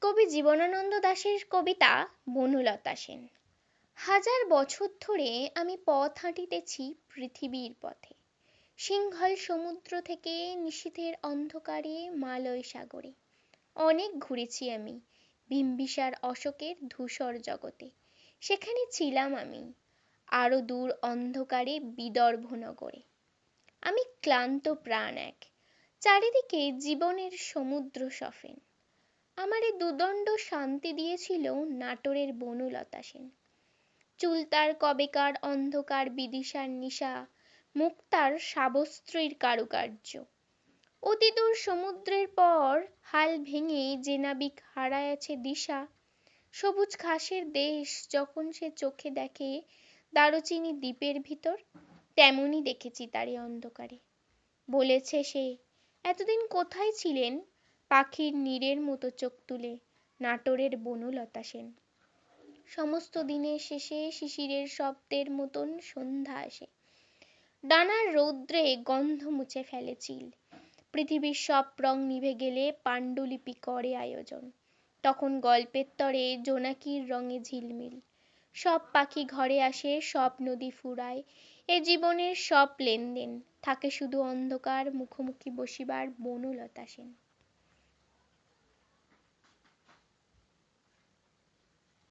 কবি জীবনানন্দ দাশের কবিতা বনলতা সেন। হাজার বছর ধরে আমি পথ হাঁটিতেছি পৃথিবীর পথে, সিংহল সমুদ্র থেকে নিশীথের অন্ধকারে মালয় সাগরে। অনেক ঘুরেছি আমি বিম্বিসার অশোকের ধূসর জগতে, সেখানে ছিলাম আমি আরো দূর অন্ধকারে বিদর্ভ নগরে। আমি ক্লান্ত প্রাণ এক, চারিদিকে জীবনের সমুদ্র সফেন। আমারে দুদণ্ড শান্তি দিয়েছিল নাটোরের বনলতা সেন। চুল তার কবেকার অন্ধকার বিদিশার নিশা, মুখ তার সাবস্ত্রীর কারুকার্য। অতি দূর সমুদ্রের পর হাল ভেঙে যে নাবিক হারায়াছে দিশা, সবুজ ঘাসের দেশ যখন সে চোখে দেখে দারুচিনি দ্বীপের ভিতর, তেমনি দেখেছি তারে অন্ধকারে। বলেছে সে, এতদিন কোথায় ছিলেন পাখির নীড়ের মতো চোখ তুলে নাটোরের বনলতা সেন। সমস্ত দিনের শেষে শিশিরের শব্দের মতন সন্ধ্যা আসে, ডানার রৌদ্রে গন্ধ মুছে ফেলে চিল। পৃথিবীর সব রং নিভে গেলে পাণ্ডুলিপি করে আয়োজন, তখন গল্পের তরে জোনাকির রঙে ঝিলমিল। সব পাখি ঘরে আসে, সব নদী ফুরায়, এ জীবনের সব লেনদেন থাকে শুধু অন্ধকার মুখোমুখি বসিবার বনলতা সেন।